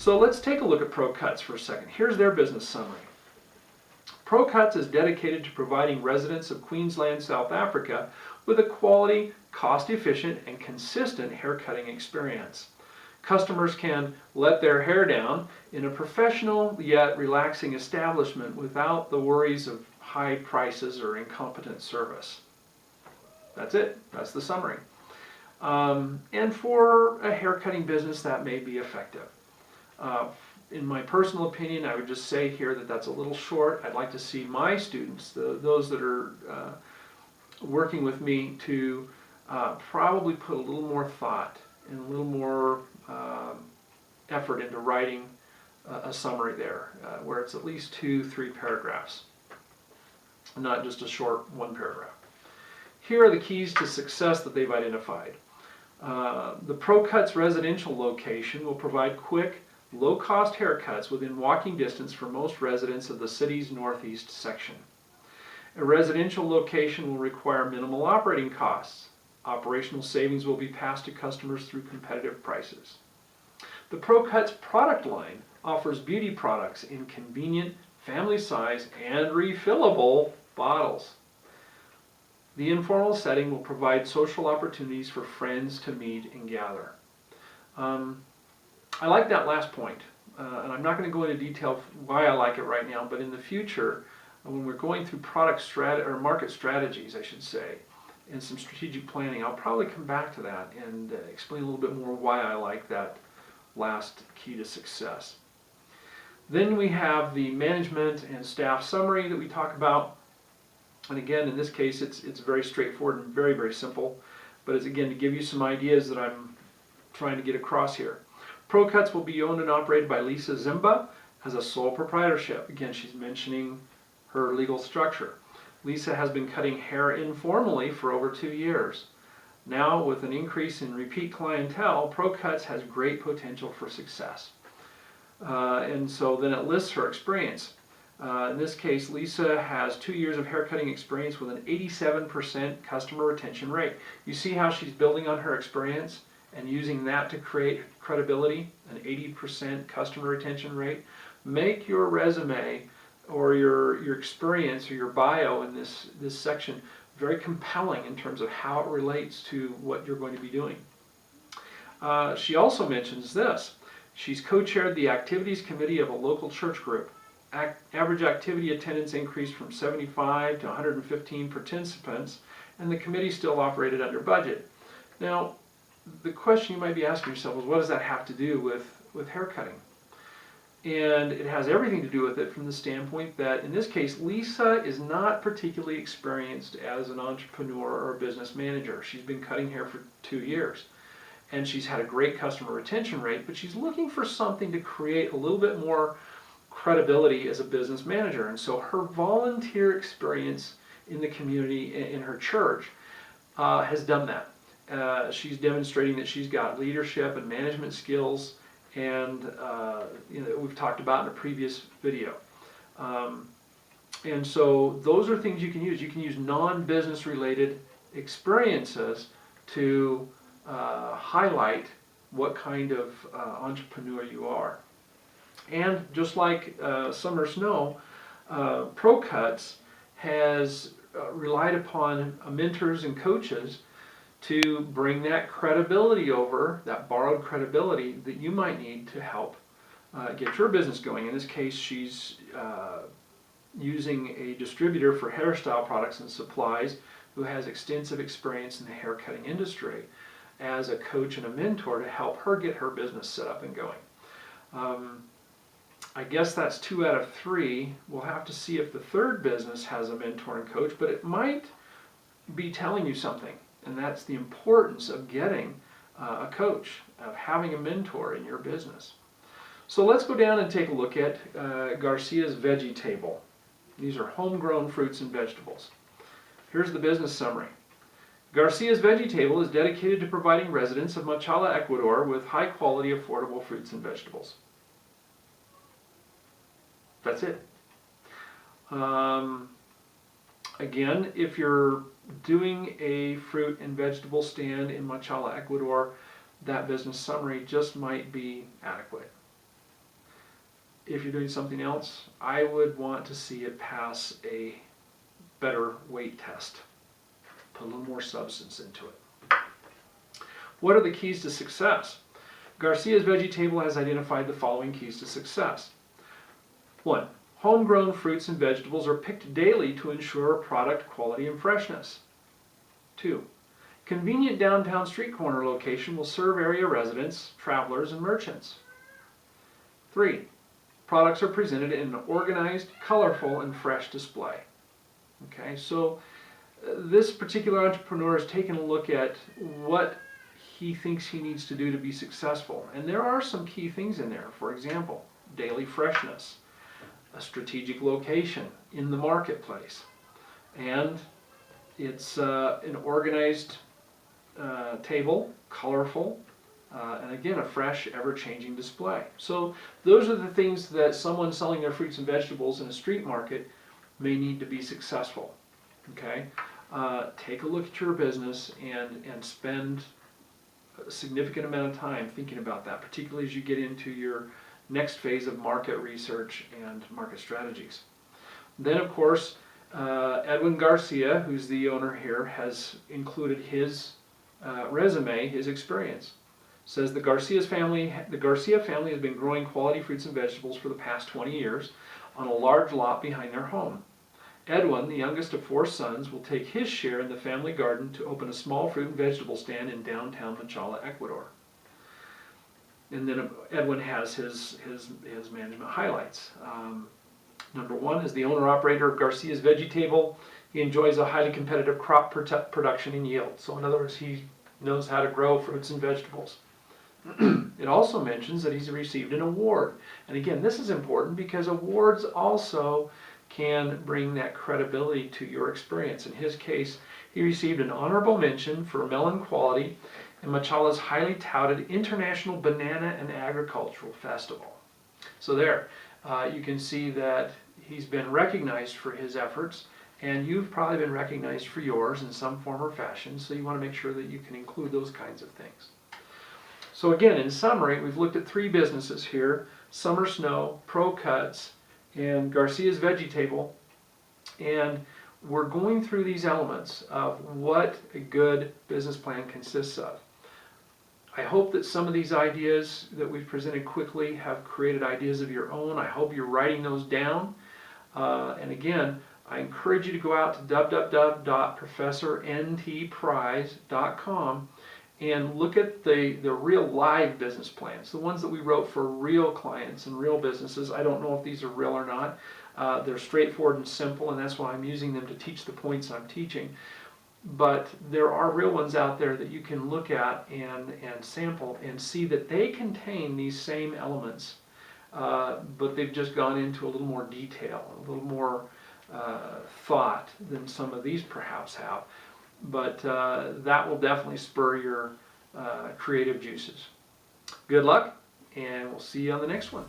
So let's take a look at ProCuts for a second. Here's their business summary. ProCuts is dedicated to providing residents of Queensland, South Africa with a quality, cost-efficient, and consistent haircutting experience. Customers can let their hair down in a professional yet relaxing establishment without the worries of high prices or incompetent service. That's it. That's the summary. And for a haircutting business, that may be effective. In my personal opinion, I would just say here that that's a little short. I'd like to see my students, those that are working with me, to probably put a little more thought and a little more effort into writing a summary there, where it's at least 2-3 paragraphs, not just a short one paragraph. Here are the keys to success that they've identified. The ProCuts residential location will provide quick, low-cost haircuts within walking distance for most residents of the city's northeast section. A residential location will require minimal operating costs. Operational savings will be passed to customers through competitive prices. The ProCuts product line offers beauty products in convenient, family size, and refillable bottles. The informal setting will provide social opportunities for friends to meet and gather. I like that last point, and I'm not going to go into detail why I like it right now, but in the future, when we're going through market strategies, I should say, and some strategic planning, I'll probably come back to that and explain a little bit more why I like that last key to success. Then we have the management and staff summary that we talk about. And again, in this case, it's very straightforward and very, very simple. But it's, again, to give you some ideas that I'm trying to get across here. ProCuts will be owned and operated by Lisa Zimba as a sole proprietorship. Again, she's mentioning her legal structure. Lisa has been cutting hair informally for over 2 years. Now, with an increase in repeat clientele, ProCuts has great potential for success. And so then it lists her experience. In this case, Lisa has 2 years of haircutting experience with an 87% customer retention rate. You see how she's building on her experience and using that to create credibility, an 80% customer retention rate. Make your resume or your experience or your bio in this section very compelling in terms of how it relates to what you're going to be doing. She also mentions this. She's co-chaired the activities committee of a local church group. Average activity attendance increased from 75 to 115 participants, and the committee still operated under budget. Now, the question you might be asking yourself is, what does that have to do with haircutting? And it has everything to do with it from the standpoint that, in this case, Lisa is not particularly experienced as an entrepreneur or a business manager. She's been cutting hair for 2 years, and she's had a great customer retention rate, but she's looking for something to create a little bit more credibility as a business manager. And so her volunteer experience in the community, in her church, has done that. She's demonstrating that she's got leadership and management skills, and we've talked about in a previous video. And so those are things you can use. You can use non-business related experiences to highlight what kind of entrepreneur you are. And just like Summer Snow, ProCuts has relied upon mentors and coaches to bring that credibility over, that borrowed credibility that you might need to help get your business going. In this case, she's using a distributor for hairstyle products and supplies who has extensive experience in the haircutting industry as a coach and a mentor to help her get her business set up and going. I guess that's 2 out of 3. We'll have to see if the third business has a mentor and coach, but it might be telling you something. And that's the importance of getting a coach, of having a mentor in your business. So let's go down and take a look at Garcia's Veggie Table. These are homegrown fruits and vegetables. Here's the business summary. Garcia's Veggie Table is dedicated to providing residents of Machala, Ecuador with high quality, affordable fruits and vegetables. That's it. Again, if you're doing a fruit and vegetable stand in Machala, Ecuador, that business summary just might be adequate. if you're doing something else, I would want to see it pass a better weight test. Put a little more substance into it. What are the keys to success? Garcia's Veggie Table has identified the following keys to success. 1. Homegrown fruits and vegetables are picked daily to ensure product quality and freshness. 2. Convenient downtown street corner location will serve area residents, travelers, and merchants. 3. Products are presented in an organized, colorful, and fresh display. Okay, so this particular entrepreneur has taken a look at what he thinks he needs to do to be successful. And there are some key things in there. For example, daily freshness, a strategic location in the marketplace, and it's an organized table, colorful, and again, a fresh, ever-changing display. So those are the things that someone selling their fruits and vegetables in a street market may need to be successful. Okay, take a look at your business and spend a significant amount of time thinking about that, particularly as you get into your next phase of market research and market strategies. Then, of course, Edwin Garcia, who's the owner here, has included his resume, his experience. Says the Garcia family has been growing quality fruits and vegetables for the past 20 years on a large lot behind their home. Edwin, the youngest of 4 sons, will take his share in the family garden to open a small fruit and vegetable stand in downtown Machala, Ecuador. And then Edwin has his management highlights. Number 1 is the owner-operator of Garcia's Veggie Table. He enjoys a highly competitive crop production and yield. So in other words, he knows how to grow fruits and vegetables. It also mentions that he's received an award. And again, this is important because awards also can bring that credibility to your experience. In his case, he received an honorable mention for melon quality in Machala's highly touted International Banana and Agricultural Festival. So there, you can see that he's been recognized for his efforts, and you've probably been recognized for yours in some form or fashion, so you want to make sure that you can include those kinds of things. So again, in summary, we've looked at 3 businesses here: Summer Snow, Pro Cuts, and Garcia's Veggie Table, and we're going through these elements of what a good business plan consists of. I hope that some of these ideas that we've presented quickly have created ideas of your own. I hope you're writing those down. And again, I encourage you to go out to www.professorntprize.com and look at the real live business plans, the ones that we wrote for real clients and real businesses. I don't know if these are real or not. They're straightforward and simple, and that's why I'm using them to teach the points I'm teaching. But there are real ones out there that you can look at and sample and see that they contain these same elements, but they've just gone into a little more detail, a little more thought than some of these perhaps have. But that will definitely spur your creative juices. Good luck, and we'll see you on the next one.